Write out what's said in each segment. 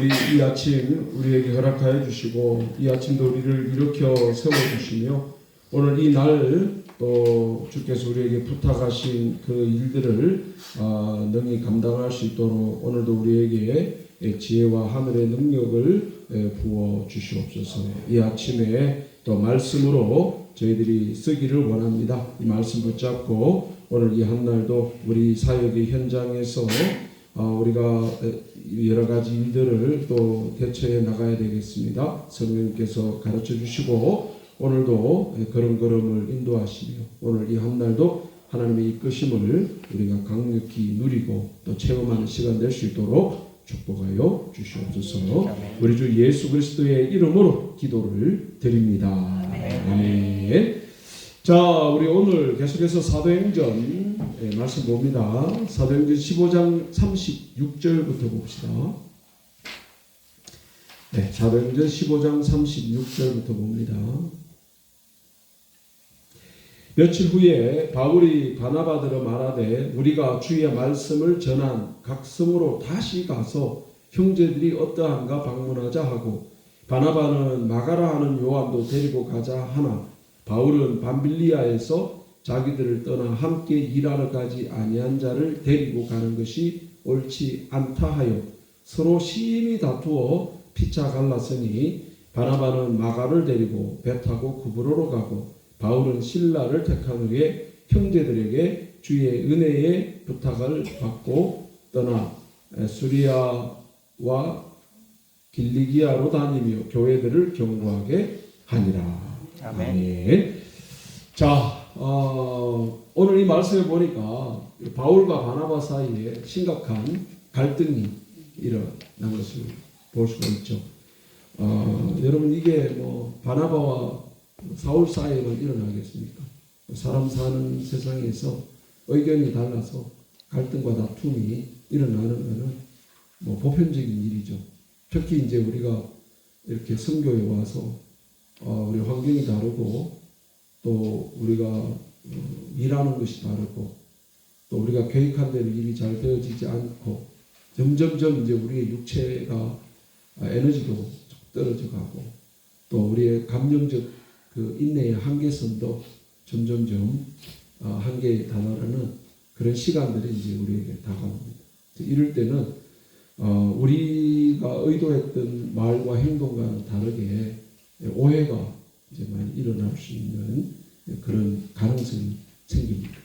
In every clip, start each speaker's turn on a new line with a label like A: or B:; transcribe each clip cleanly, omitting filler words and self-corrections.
A: 우리 이 아침 우리에게 허락하여 주시고 이 아침도 우리를 일으켜 세워주시며 오늘 이 날 또 주께서 우리에게 부탁하신 그 일들을 능히 감당할 수 있도록 오늘도 우리에게 지혜와 하늘의 능력을 부어 주시옵소서. 이 아침에 또 말씀으로 저희들이 쓰기를 원합니다. 이 말씀 붙잡고 오늘 이 한날도 우리 사역의 현장에서 우리가 여러 가지 일들을 또 대처해 나가야 되겠습니다. 성령님께서 가르쳐 주시고 오늘도 걸음걸음을 인도하시며 오늘 이 한날도 하나님의 이끄심을 우리가 강력히 누리고 또 체험하는 시간 될 수 있도록 축복하여 주시옵소서. 우리 주 예수 그리스도의 이름으로 기도를 드립니다. 아멘. 자, 우리 오늘 계속해서 사도행전 말씀 봅니다. 사도행전 15장 36절부터 봅시다. 네, 사도행전 15장 36절부터 봅니다. 며칠 후에 바울이 바나바더러 말하되 우리가 주의 말씀을 전한 각 성으로 다시 가서 형제들이 어떠한가 방문하자 하고 바나바는 마가라 하는 요한도 데리고 가자 하나 바울은 밤빌리아에서 자기들을 떠나 함께 일하러 가지 아니한 자를 데리고 가는 것이 옳지 않다 하여 서로 심히 다투어 피차 갈랐으니 바나바는 마가를 데리고 배 타고 구브로로 가고 바울은 실라를 택한 후에 형제들에게 주의 은혜의 부탁을 받고 떠나 수리아와 길리기아로 다니며 교회들을 경고하게 하니라. 아멘. 자, 오늘 이 말씀을 보니까 바울과 바나바 사이에 심각한 갈등이 일어난 것을 볼 수가 있죠. 여러분 이게 뭐 바나바와 사울 사이에만 일어나겠습니까? 사람 사는 세상에서 의견이 달라서 갈등과 다툼이 일어나는 것은 뭐 보편적인 일이죠. 특히 이제 우리가 이렇게 선교에 와서 우리 환경이 다르고 또 우리가 일하는 것이 다르고 또 우리가 계획한 대로 일이 잘 되어지지 않고 점점점 이제 우리의 육체가 에너지도 떨어져 가고 또 우리의 감정적 그 인내의 한계선도 점점점 한계에 달하는 그런 시간들이 이제 우리에게 다가옵니다. 이럴 때는 우리가 의도했던 말과 행동과는 다르게 오해가 이제 많이 일어날 수 있는 그런 가능성이 생깁니다.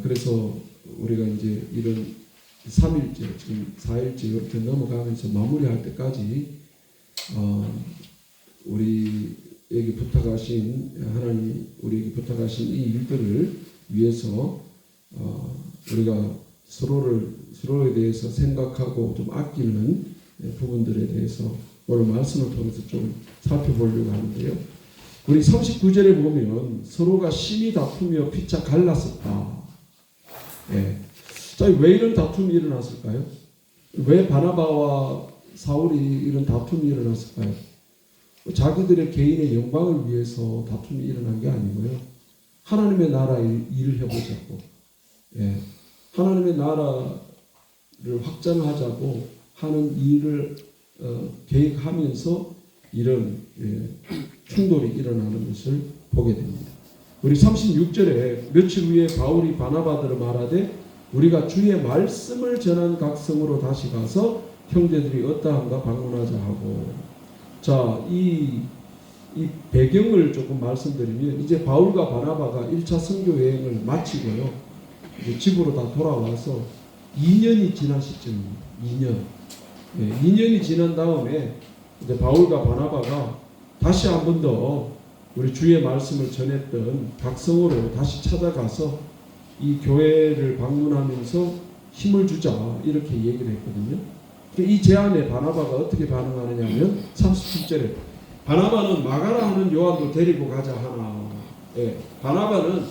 A: 그래서 우리가 이제 이런 3일째, 지금 4일째 이렇게 넘어가면서 마무리할 때까지 우리에게 부탁하신 하나님 우리에게 부탁하신 이 일들을 위해서 우리가 서로에 대해서 생각하고 좀 아끼는 부분들에 대해서 오늘 말씀을 통해서 좀 살펴보려고 하는데요. 우리 39절에 보면 서로가 심히 다투며 피차 갈랐었다. 예. 자, 왜 이런 다툼이 일어났을까요? 왜 바나바와 사울이 이런 다툼이 일어났을까요? 자기들의 개인의 영광을 위해서 다툼이 일어난 게 아니고요. 하나님의 나라 일을 해보자고, 예. 하나님의 나라를 확장하자고 하는 일을 계획하면서 이런 충돌이 일어나는 것을 보게 됩니다. 우리 36절에 며칠 후에 바울이 바나바더러 말하되 우리가 주의 말씀을 전한 각 성으로 다시 가서 형제들이 어떠한가 방문하자 하고, 자, 이 배경을 조금 말씀드리면 이제 바울과 바나바가 1차 선교 여행을 마치고요. 이제 집으로 다 돌아와서 2년이 지난 시점입니다. 2년. 네, 2년이 지난 다음에 이제 바울과 바나바가 다시 한 번 더 우리 주의 말씀을 전했던 각 성으로 다시 찾아가서 이 교회를 방문하면서 힘을 주자 이렇게 얘기를 했거든요. 이 제안에 바나바가 어떻게 반응하느냐 하면 37절에 바나바는 마가라 하는 요한도 데리고 가자 하나. 예, 바나바는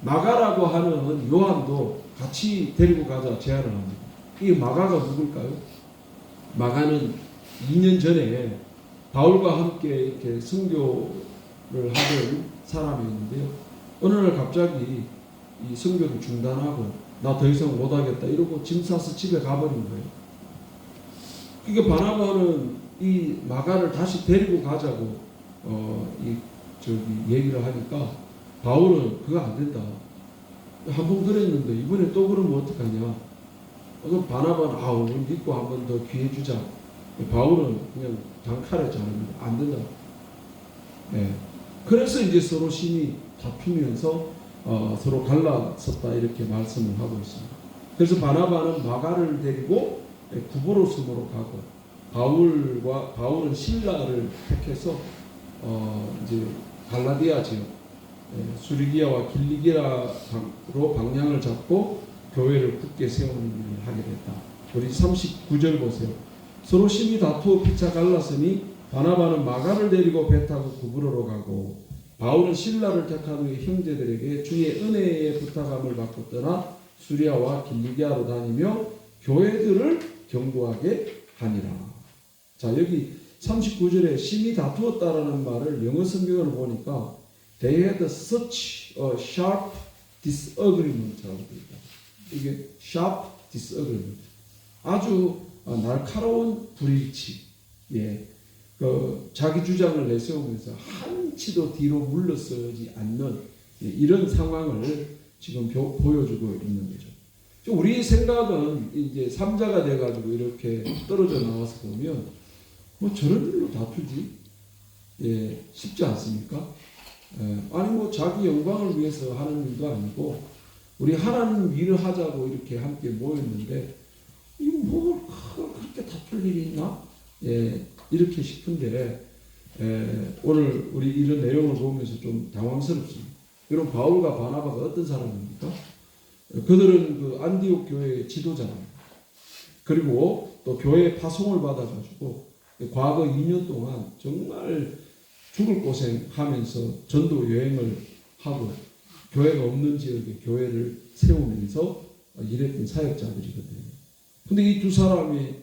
A: 마가라고 하는 요한도 같이 데리고 가자 제안을 합니다. 이 마가가 누굴까요? 마가는 2년 전에 바울과 함께 이렇게 선교를 하던 사람이었는데요. 어느 날 갑자기 이 선교를 중단하고 나 더 이상 못하겠다 이러고 짐 싸서 집에 가버린 거예요. 이게 바나바는 이 마가를 다시 데리고 가자고 얘기를 하니까 바울은 그거 안 된다. 한 번 그랬는데 이번에 또 그러면 어떡하냐. 그럼 바나바는 우리 믿고 한 번 더 기회 주자. 바울은 그냥 단칼에 자릅니다. 안 된다. 네. 그래서 이제 서로 심히 다투면서 서로 갈라섰다 이렇게 말씀을 하고 있습니다. 그래서 바나바는 마가를 데리고 구보로 섬으로 가고 바울은 신라를 택해서 이제 갈라디아 지역 수리기아와 길리기아로 방향을 잡고 교회를 굳게 세우는 일을 하게 됐다. 우리 39절 보세요. 서로 심히 다투어 피차 갈랐으니 바나바는 마가를 데리고 배 타고 구브로로 가고 바울은 신라를 택한 후에 형제들에게 주의 은혜의 부탁함을 받고 떠나 수리아와 길리기아로 다니며 교회들을 경고하게 하니라. 자, 여기 39절에 심히 다투었다라는 말을 영어 성경을 보니까 They had such a sharp disagreement라고 되어 있다. 이게 sharp disagreement. 아주 날카로운 불일치. 예. 자기 주장을 내세우면서 한치도 뒤로 물러서지 않는 이런 상황을 지금 보여주고 있는 거죠. 우리 생각은 이제 삼자가 돼가지고 이렇게 떨어져 나와서 보면 뭐 저런 일로 다투지? 예, 쉽지 않습니까? 아니 뭐 자기 영광을 위해서 하는 일도 아니고 우리 하나님 일을 하자고 이렇게 함께 모였는데 이거 뭐 그렇게 다툴 일이 있나? 예, 이렇게 싶은데 오늘 우리 이런 내용을 보면서 좀 당황스럽습니다. 여러분 바울과 바나바가 어떤 사람입니까? 그들은 그 안디옥 교회의 지도자입니다. 그리고 또 교회 파송을 받아가지고 과거 2년 동안 정말 죽을 고생하면서 전도 여행을 하고 교회가 없는 지역에 교회를 세우면서 일했던 사역자들이거든요. 근데 이 두 사람이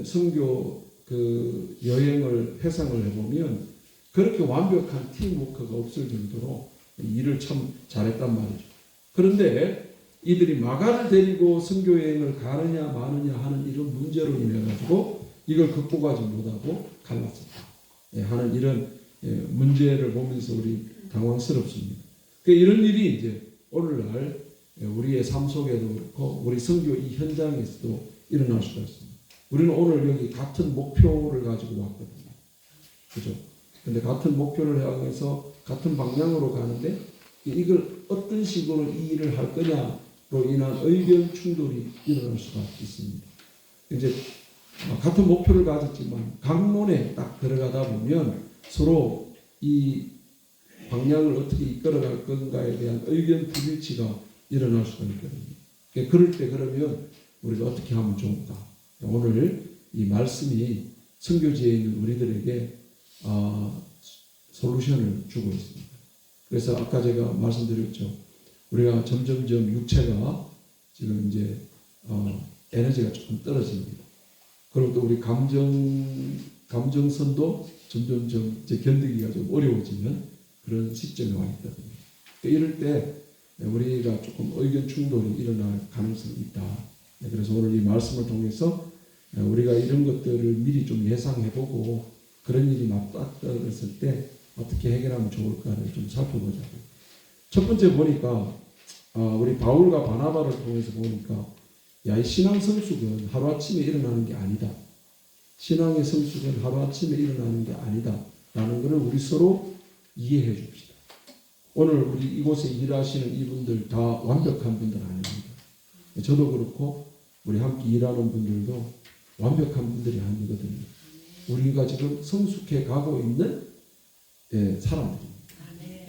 A: 선교 그 여행을 회상을 해보면 그렇게 완벽한 팀워크가 없을 정도로 일을 참 잘했단 말이죠. 그런데 이들이 마가를 데리고 선교 여행을 가느냐 마느냐 하는 이런 문제로 인해 가지고 이걸 극복하지 못하고 갈랐었다 하는 이런 문제를 보면서 우리 당황스럽습니다. 이런 일이 이제 오늘날 우리의 삶 속에도 그렇고 우리 선교 이 현장에서도 일어날 수가 있습니다. 우리는 오늘 여기 같은 목표를 가지고 왔거든요. 그죠? 근데 같은 목표를 향해서 같은 방향으로 가는데 이걸 어떤 식으로 이 일을 할 거냐로 인한 의견 충돌이 일어날 수가 있습니다. 이제 같은 목표를 가졌지만 강론에 딱 들어가다 보면 서로 이 방향을 어떻게 이끌어갈 건가에 대한 의견 불일치가 일어날 수가 있거든요. 그럴 때 그러면 우리가 어떻게 하면 좋을까? 오늘 이 말씀이 선교지에 있는 우리들에게 솔루션을 주고 있습니다. 그래서 아까 제가 말씀드렸죠. 우리가 점점점 육체가 지금 이제 에너지가 조금 떨어집니다. 그리고 또 우리 감정선도 점점점 이제 견디기가 좀 어려워지는 그런 시점에 와 있거든요. 이럴 때 우리가 조금 의견 충돌이 일어날 가능성이 있다. 그래서 오늘 이 말씀을 통해서 우리가 이런 것들을 미리 좀 예상해보고 그런 일이 맞닥뜨렸을 때 어떻게 해결하면 좋을까를 좀 살펴보자고요. 첫 번째 보니까 우리 바울과 바나바를 통해서 보니까 이 신앙 성숙은 하루아침에 일어나는 게 아니다. 신앙의 성숙은 하루아침에 일어나는 게 아니다. 라는 것을 우리 서로 이해해 줍시다. 오늘 우리 이곳에 일하시는 이분들 다 완벽한 분들 아닙니다. 저도 그렇고 우리 함께 일하는 분들도 완벽한 분들이 아니거든요. 우리가 지금 성숙해 가고 있는 사람들입니다.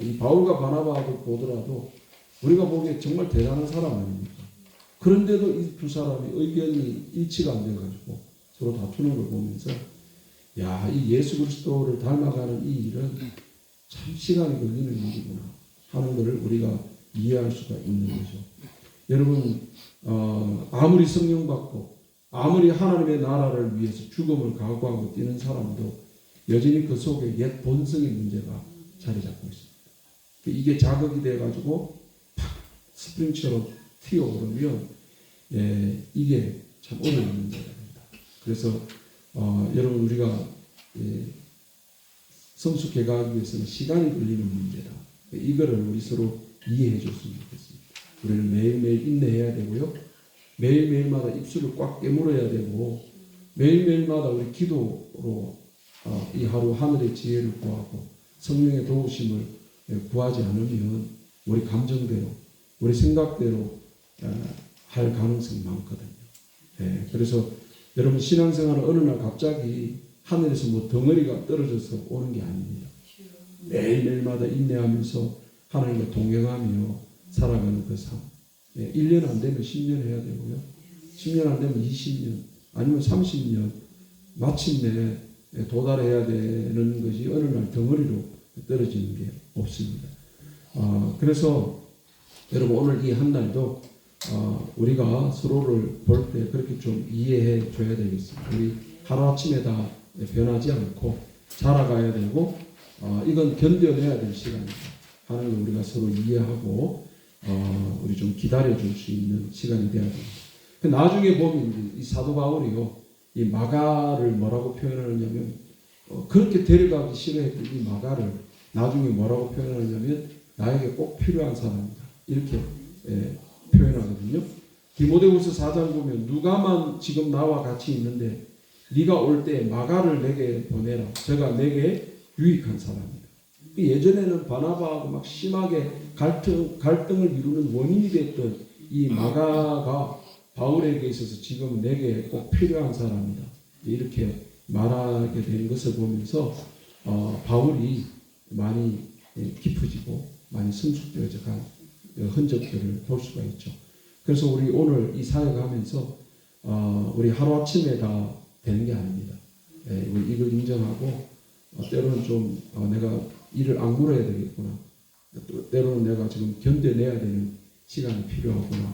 A: 이 바울과 바나바를 보더라도 우리가 보기에 정말 대단한 사람 아닙니까? 그런데도 이 두 사람이 의견이 일치가 안 돼가지고 서로 다투는 걸 보면서 이 예수 그리스도를 닮아가는 이 일은 참 시간이 걸리는 일이구나 하는 것을 우리가 이해할 수가 있는 거죠. 여러분 아무리 성령 받고 아무리 하나님의 나라를 위해서 죽음을 각오하고 뛰는 사람도 여전히 그 속에 옛 본성의 문제가 자리 잡고 있습니다. 이게 자극이 돼가지고 팍 스프링처럼 튀어오르면 이게 참 어려운 문제가 됩니다. 그래서 여러분 우리가 성숙해 가기 위해서는 시간이 걸리는 문제다. 이거를 우리 서로 이해해 줬으면 좋겠습니다. 우리는 매일매일 인내해야 되고요. 매일매일마다 입술을 꽉 깨물어야 되고 매일매일마다 우리 기도로 이 하루 하늘의 지혜를 구하고 성령의 도우심을 구하지 않으면 우리 감정대로 우리 생각대로 할 가능성이 많거든요. 그래서 여러분 신앙생활은 어느 날 갑자기 하늘에서 뭐 덩어리가 떨어져서 오는 게 아닙니다. 매일매일마다 인내하면서 하나님과 동행하며 살아가는 그 삶. 1년 안 되면 10년 해야 되고요. 10년 안 되면 20년 아니면 30년 마침내 도달해야 되는 것이 어느 날 덩어리로 떨어지는 게 없습니다. 그래서 여러분 오늘 이 한 날도 우리가 서로를 볼 때 그렇게 좀 이해해 줘야 되겠습니다. 우리 하루아침에 다 변하지 않고 자라가야 되고 이건 견뎌내야 될 시간입니다. 하나님을 우리가 서로 이해하고 우리 좀 기다려 줄 수 있는 시간이 되어야 됩니다. 나중에 보면 이 사도 바울이요 이 마가를 뭐라고 표현하느냐면 그렇게 데려가기 싫어했던 이 마가를 나중에 뭐라고 표현하냐면 나에게 꼭 필요한 사람이다 이렇게 표현하거든요. 디모데후서 4장 보면 누가만 지금 나와 같이 있는데 네가 올 때 마가를 내게 보내라. 저가 내게 유익한 사람이다. 예전에는 바나바하고 막 심하게 갈등을 이루는 원인이 됐던 이 마가가 바울에게 있어서 지금 내게 꼭 필요한 사람이다. 이렇게 말하게 된 것을 보면서 바울이 많이 깊어지고 많이 성숙되어져 간 흔적들을 볼 수가 있죠. 그래서 우리 오늘 이 사역하면서 우리 하루아침에 다 되는 게 아닙니다. 우리 이걸 인정하고 때로는 좀 내가 일을 악물어야 되겠구나. 때로는 내가 지금 견뎌내야 되는 시간이 필요하구나.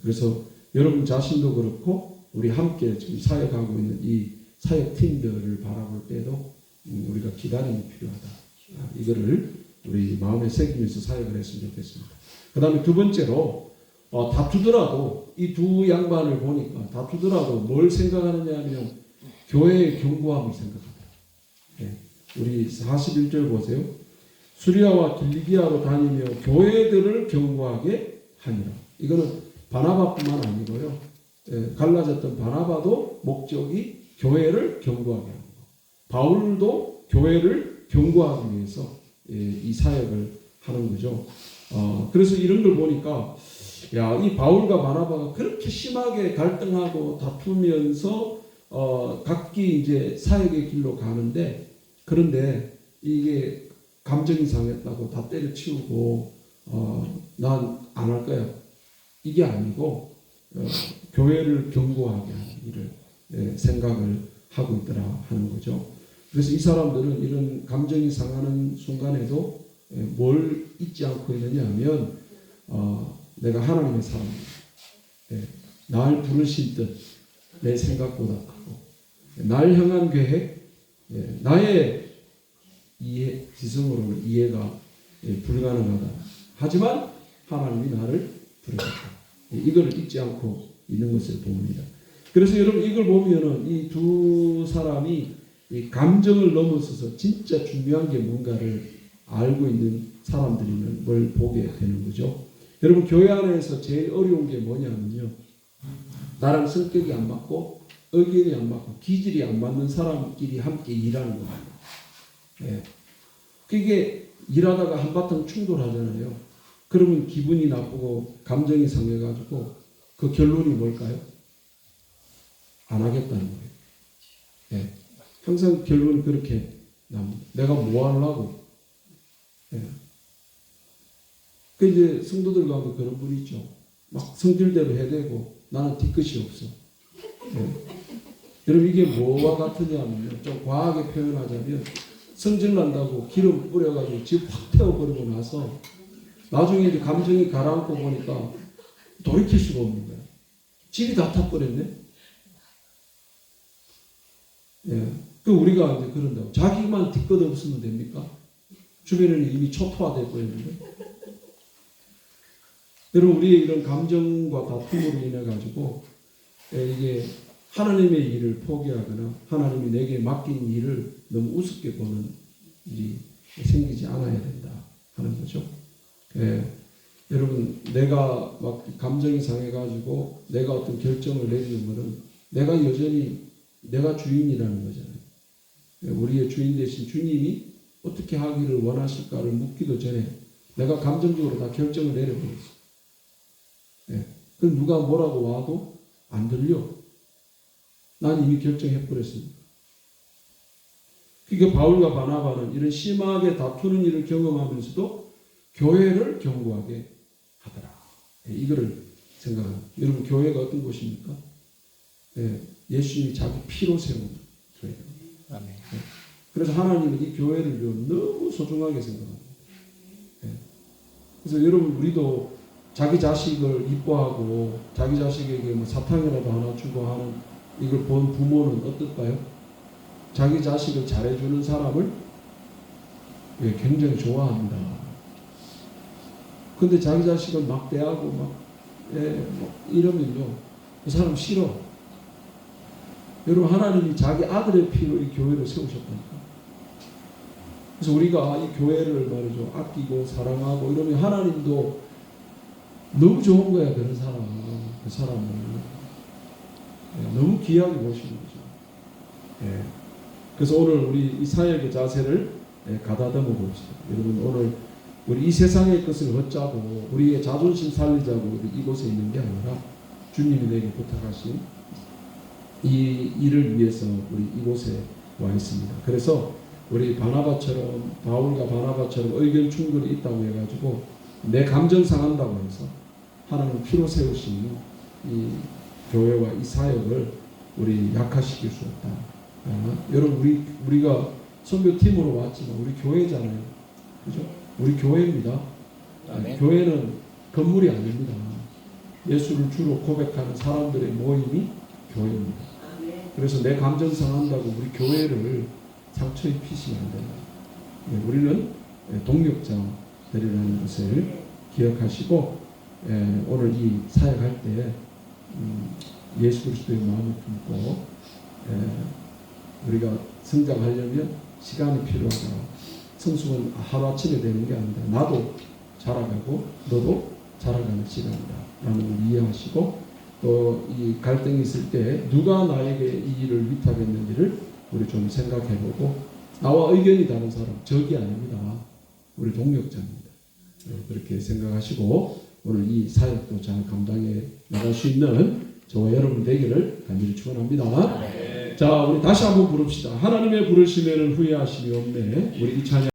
A: 그래서 여러분 자신도 그렇고 우리 함께 지금 사역하고 있는 이 사역팀들을 바라볼 때도 우리가 기다림이 필요하다. 이거를 우리 마음에 새기면서 사역을 했으면 좋겠습니다. 그 다음에 두 번째로 다투더라도 이 두 양반을 보니까 다투더라도 뭘 생각하느냐 하면 교회의 견고함을 생각합니다. 우리 41절 보세요. 수리아와 길리기아로 다니며 교회들을 견고하게 하니라. 이거는 바나바뿐만 아니고요. 갈라졌던 바나바도 목적이 교회를 견고하게 하는 거. 바울도 교회를 견고하기 위해서 이 사역을 하는 거죠. 그래서 이런 걸 보니까 이 바울과 바나바가 그렇게 심하게 갈등하고 다투면서 각기 이제 사역의 길로 가는데 그런데 이게 감정이 상했다고 다 때려치우고 난 안 할 거야. 이게 아니고 교회를 견고하게 하는 일을 생각을 하고 있더라 하는 거죠. 그래서 이 사람들은 이런 감정이 상하는 순간에도 뭘 잊지 않고 있느냐 하면 내가 하나님의 사람이다. 날 부르신 뜻 내 생각보다 크고 날 향한 계획 나의 이해, 지성으로는 이해가 불가능하다. 하지만 하나님이 나를 부르셨다. 이걸 잊지 않고 있는 것을 봅니다. 그래서 여러분 이걸 보면은 이 두 사람이 이 감정을 넘어서서 진짜 중요한 게 뭔가를 알고 있는 사람들이면 뭘 보게 되는 거죠. 여러분 교회 안에서 제일 어려운 게 뭐냐면요. 나랑 성격이 안 맞고 의견이 안 맞고 기질이 안 맞는 사람끼리 함께 일하는 거예요. 그게 일하다가 한바탕 충돌하잖아요. 그러면 기분이 나쁘고 감정이 상해가지고 그 결론이 뭘까요? 안 하겠다는 거예요. 항상 결론이 그렇게 납니다. 내가 뭐 하려고? 그 이제 성도들 가운데 그런 분이 있죠. 막 성질대로 해대고 나는 뒤끝이 없어. 여러분 이게 뭐와 같으냐면요. 좀 과하게 표현하자면 성질 난다고 기름 뿌려가지고 집 확 태워버리고 나서 나중에 이제 감정이 가라앉고 보니까 돌이킬 수가 없는 거야. 집이 다 타버렸네. 그 우리가 이제 그런다고 자기만 뒤끝 없으면 됩니까? 주변에는 이미 초토화되어 버렸는데. 여러분 우리의 이런 감정과 다툼으로 인해 가지고 이게 하나님의 일을 포기하거나 하나님이 내게 맡긴 일을 너무 우습게 보는 일이 생기지 않아야 된다 하는 거죠. 여러분, 내가 막 감정이 상해가지고 내가 어떤 결정을 내리는 것은 내가 여전히 내가 주인이라는 거잖아요. 우리의 주인 되신 주님이 어떻게 하기를 원하실까를 묻기도 전에 내가 감정적으로 다 결정을 내려버렸어. 그럼 누가 뭐라고 와도 안 들려. 난 이미 결정해버렸습니다. 그러니까 바울과 바나바는 이런 심하게 다투는 일을 경험하면서도 교회를 견고하게 하더라. 이거를 생각합니다. 여러분, 교회가 어떤 곳입니까? 예수님이 자기 피로 세운 교회입니다.
B: 아멘.
A: 그래서 하나님은 이 교회를 너무 소중하게 생각합니다. 그래서 여러분, 우리도 자기 자식을 이뻐하고 자기 자식에게 뭐 사탕이라도 하나 주고 하는 이걸 본 부모는 어떨까요? 자기 자식을 잘해주는 사람을 굉장히 좋아합니다. 근데 자기 자식을 막 대하고 막 이러면요, 그 사람 싫어. 여러분, 하나님이 자기 아들의 피로 이 교회를 세우셨다니까. 그래서 우리가 이 교회를 말이죠, 아끼고 사랑하고 이러면 하나님도 너무 좋은 거야, 그런 사람. 그 사람을 너무 귀하게 보시는 거죠. 그래서 오늘 우리 이 사역의 자세를 가다듬어 봅시다. 여러분, 오늘 우리 이 세상의 것을 얻자고 우리의 자존심 살리자고 이곳에 있는 게 아니라 주님이 내게 부탁하신 이 일을 위해서 우리 이곳에 와 있습니다. 그래서 우리 바나바처럼, 바울과 바나바처럼 의견 충돌이 있다고 해가지고 내 감정 상한다고 해서 하나님 피로 세우신 이 교회와 이 사역을 우리 약화시킬 수 없다. 여러분, 우리가 선교팀으로 왔지만 우리 교회잖아요. 그죠? 우리 교회입니다. 교회는 건물이 아닙니다. 예수를 주로 고백하는 사람들의 모임이 교회입니다. 그래서 내 감정 상한다고 우리 교회를 상처 입히시면 안 된다. 우리는 동력자들이라는 것을 기억하시고 오늘 이 사역할 때 예수 그리스도의 마음을 품고 우리가 성장하려면 시간이 필요하다. 성숙은 하루아침에 되는 게 아니다. 나도 자라가고 너도 자라가는 시간이다 라는 걸 이해하시고, 또 이 갈등이 있을 때 누가 나에게 이 일을 위탁했는지를 우리 좀 생각해보고, 나와 의견이 다른 사람 적이 아닙니다. 우리 동력자입니다. 그렇게 생각하시고 오늘 이 사역도 잘 감당해 나갈 수 있는 저와 여러분 되기를 간절히 축원합니다. 자, 우리 다시 한번 부릅시다. 하나님의 부르심에는 후회하심이 없네. 우리 이 찬양